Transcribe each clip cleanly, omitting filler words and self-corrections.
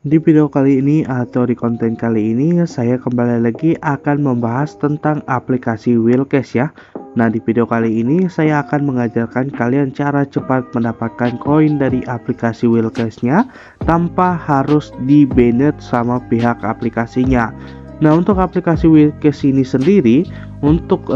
Di video kali ini atau di konten kali ini saya kembali lagi akan membahas tentang aplikasi Wheelcash ya. Nah, di video kali ini saya akan mengajarkan kalian cara cepat mendapatkan koin dari aplikasi Wheelcash-nya tanpa harus di-banned sama pihak aplikasinya. Nah, untuk aplikasi Wheelcash ini sendiri untuk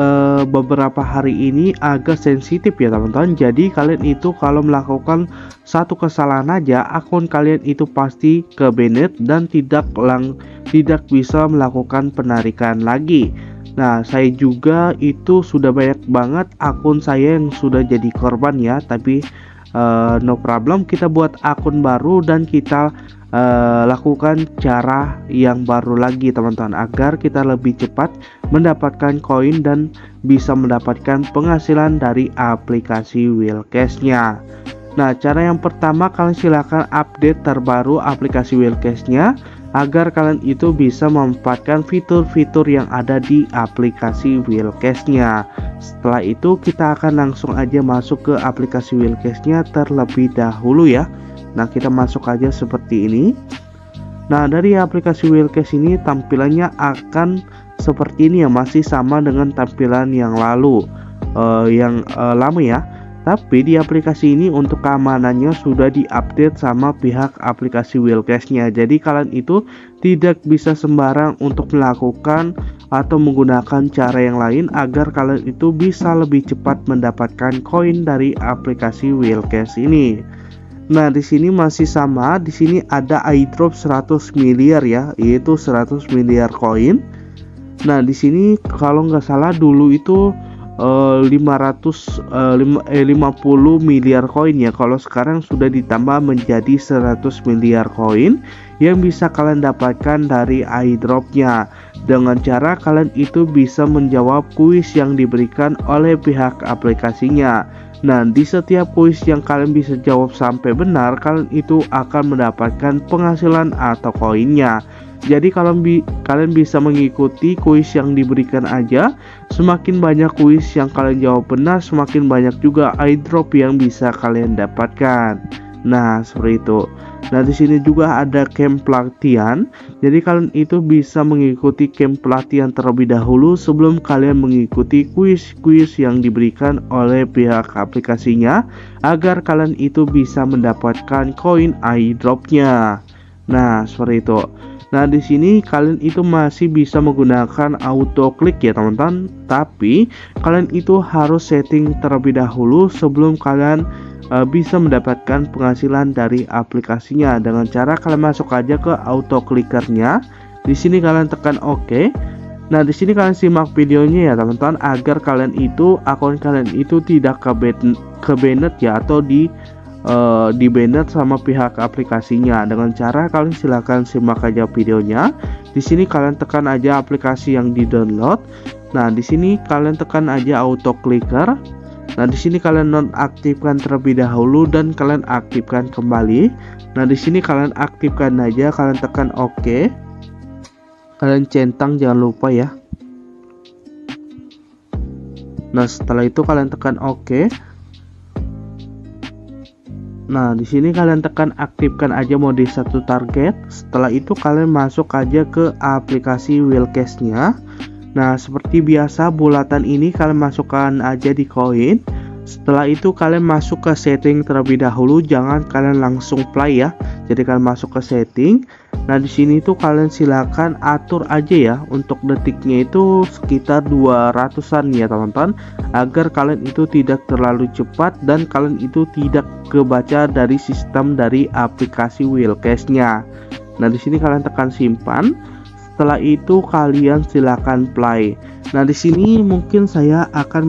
beberapa hari ini agak sensitif ya teman-teman. Jadi kalian itu kalau melakukan satu kesalahan aja, akun kalian itu pasti ke-banned dan tidak bisa melakukan penarikan lagi. Nah, saya juga itu sudah banyak banget akun saya yang sudah jadi korban ya, tapi no problem, kita buat akun baru dan kita lakukan cara yang baru lagi teman-teman, agar kita lebih cepat mendapatkan koin dan bisa mendapatkan penghasilan dari aplikasi Wheelcash-nya. Nah, cara yang pertama, kalian silahkan update terbaru aplikasi Wheelcash-nya agar kalian itu bisa memanfaatkan fitur-fitur yang ada di aplikasi Wheelcash-nya. Setelah itu kita akan langsung aja masuk ke aplikasi Wheelcash-nya terlebih dahulu ya. Nah, kita masuk aja seperti ini. Nah, dari aplikasi Wheelcash ini tampilannya akan seperti ini ya, masih sama dengan tampilan yang lalu, lama ya. Tapi di aplikasi ini untuk keamanannya sudah diupdate sama pihak aplikasi Wheelcash-nya. Jadi kalian itu tidak bisa sembarang untuk melakukan atau menggunakan cara yang lain agar kalian itu bisa lebih cepat mendapatkan koin dari aplikasi Wheelcash ini. Nah, di sini masih sama, di sini ada airdrop 100 miliar ya, yaitu 100 miliar koin. Nah, di sini kalau nggak salah dulu itu 50 miliar koin ya. Kalau sekarang sudah ditambah menjadi 100 miliar koin yang bisa kalian dapatkan dari airdropnya dengan cara kalian itu bisa menjawab kuis yang diberikan oleh pihak aplikasinya. Nah, di setiap kuis yang kalian bisa jawab sampai benar, kalian itu akan mendapatkan penghasilan atau koinnya. Jadi kalian bisa mengikuti kuis yang diberikan aja. Semakin banyak kuis yang kalian jawab benar, semakin banyak juga airdrop yang bisa kalian dapatkan. Nah, seperti itu. Nah, di sini juga ada camp pelatihan. Jadi kalian itu bisa mengikuti camp pelatihan terlebih dahulu sebelum kalian mengikuti kuis-kuis yang diberikan oleh pihak aplikasinya agar kalian itu bisa mendapatkan koin airdropnya. Nah, seperti itu. Nah, di sini kalian itu masih bisa menggunakan auto klik ya teman-teman, tapi kalian itu harus setting terlebih dahulu sebelum kalian bisa mendapatkan penghasilan dari aplikasinya dengan cara kalian masuk aja ke auto clickernya. Di sini kalian tekan OK. Nah, di sini kalian simak videonya ya teman-teman agar kalian itu akun kalian itu tidak ke-banned ya atau di-banned sama pihak aplikasinya. Dengan cara kalian silahkan simak aja videonya. Di sini kalian tekan aja aplikasi yang di-download. Nah, di sini kalian tekan aja auto clicker. Nah, di sini kalian nonaktifkan terlebih dahulu dan kalian aktifkan kembali. Nah, di sini kalian aktifkan aja, kalian tekan OK. Kalian centang jangan lupa ya. Nah, setelah itu kalian tekan OK. Nah, di sini kalian tekan aktifkan aja mode satu target. Setelah itu kalian masuk aja ke aplikasi Wheelcash-nya. Nah, seperti biasa bulatan ini kalian masukkan aja di koin. Setelah itu kalian masuk ke setting terlebih dahulu, jangan kalian langsung play ya. Jadi kalian masuk ke setting. Nah, di sini tuh kalian silakan atur aja ya untuk detiknya itu sekitar 200-an ya teman-teman, agar kalian itu tidak terlalu cepat dan kalian itu tidak kebaca dari sistem dari aplikasi Wheelcash-nya. Nah, di sini kalian tekan simpan. Setelah itu kalian silakan play. Nah, di sini mungkin saya akan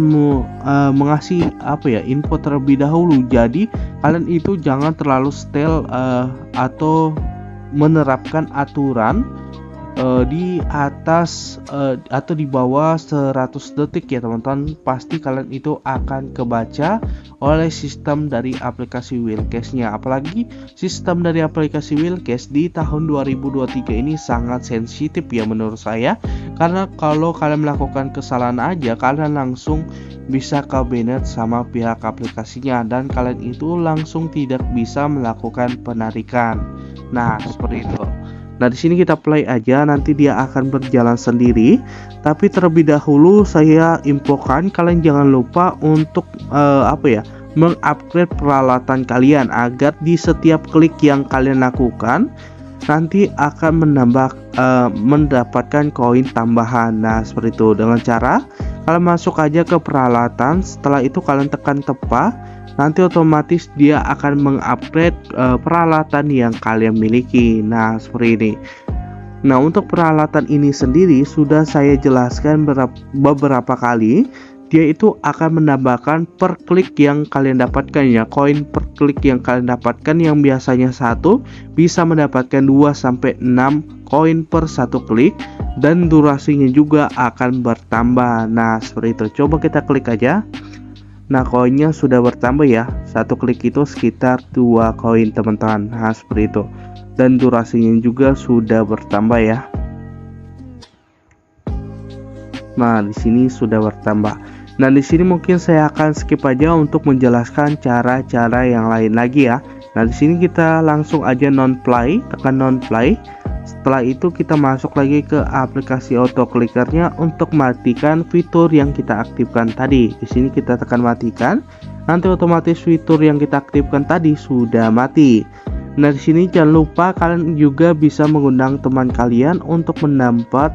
mengasih info terlebih dahulu. Jadi kalian itu jangan terlalu setel atau menerapkan aturan di atas atau di bawah 100 detik ya teman-teman, pasti kalian itu akan kebaca oleh sistem dari aplikasi Wheelcase-nya. Apalagi sistem dari aplikasi Wheelcase di tahun 2023 ini sangat sensitif ya menurut saya, karena kalau kalian melakukan kesalahan aja kalian langsung bisa ke banned sama pihak aplikasinya dan kalian itu langsung tidak bisa melakukan penarikan. Nah, seperti itu. Nah, di sini kita play aja, nanti dia akan berjalan sendiri. Tapi terlebih dahulu saya infokan kalian jangan lupa untuk mengupgrade peralatan kalian agar di setiap klik yang kalian lakukan nanti akan mendapatkan koin tambahan. Nah, seperti itu. Dengan cara kalian masuk aja ke peralatan, setelah itu kalian tekan tepa. Nanti otomatis dia akan mengupgrade peralatan yang kalian miliki. Nah, seperti ini. Nah, untuk peralatan ini sendiri sudah saya jelaskan beberapa kali. Dia itu akan menambahkan per klik yang kalian dapatkan ya. Koin per klik yang kalian dapatkan yang biasanya 1 bisa mendapatkan 2 sampai 6 koin per 1 klik, dan durasinya juga akan bertambah. Nah, seperti itu. Coba kita klik aja. Nah, koinnya sudah bertambah ya. 1 klik itu sekitar 2 koin teman-teman. Nah, seperti itu. Dan durasinya juga sudah bertambah ya. Nah, di sini sudah bertambah. Nah, di sini mungkin saya akan skip aja untuk menjelaskan cara-cara yang lain lagi ya. Nah, di sini kita langsung aja non-play, tekan non-play. Setelah itu kita masuk lagi ke aplikasi auto clickernya untuk matikan fitur yang kita aktifkan tadi. Di sini kita tekan matikan. Nanti otomatis fitur yang kita aktifkan tadi sudah mati. Nah, di sini jangan lupa kalian juga bisa mengundang teman kalian untuk menambah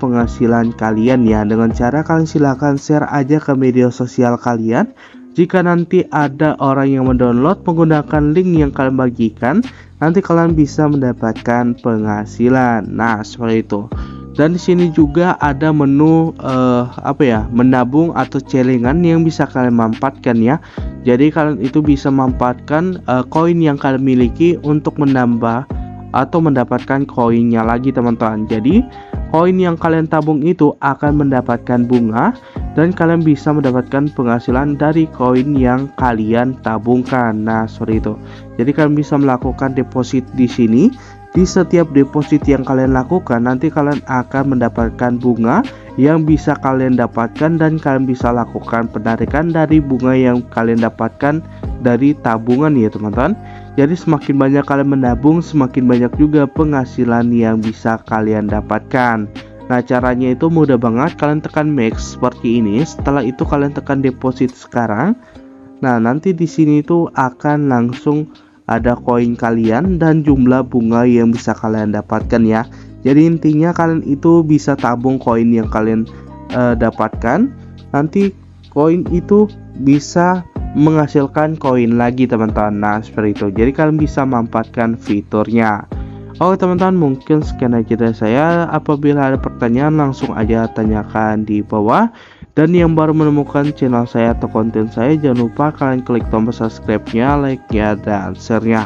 penghasilan kalian ya. Dengan cara kalian silahkan share aja ke media sosial kalian. Jika nanti ada orang yang mendownload menggunakan link yang kalian bagikan, nanti kalian bisa mendapatkan penghasilan. Nah, seperti itu. Dan di sini juga ada menu menabung atau celengan yang bisa kalian manfaatkan ya. Jadi kalian itu bisa manfaatkan koin yang kalian miliki untuk menambah atau mendapatkan koinnya lagi teman-teman. Jadi koin yang kalian tabung itu akan mendapatkan bunga dan kalian bisa mendapatkan penghasilan dari koin yang kalian tabungkan. Nah, seperti itu. Jadi kalian bisa melakukan deposit di sini. Di setiap deposit yang kalian lakukan nanti kalian akan mendapatkan bunga yang bisa kalian dapatkan, dan kalian bisa lakukan penarikan dari bunga yang kalian dapatkan dari tabungan ya teman-teman. Jadi semakin banyak kalian menabung, semakin banyak juga penghasilan yang bisa kalian dapatkan. Nah, caranya itu mudah banget. Kalian tekan max seperti ini. Setelah itu kalian tekan deposit sekarang. Nah, nanti di sini itu akan langsung ada koin kalian dan jumlah bunga yang bisa kalian dapatkan ya. Jadi intinya kalian itu bisa tabung koin yang kalian dapatkan. Nanti koin itu bisa menghasilkan koin lagi teman-teman. Nah, seperti itu. Jadi kalian bisa manfaatkan fiturnya. Oke teman-teman, mungkin sekian aja dari saya. Apabila ada pertanyaan langsung aja tanyakan di bawah. Dan yang baru menemukan channel saya atau konten saya, jangan lupa kalian klik tombol subscribe-nya, like-nya, dan share-nya.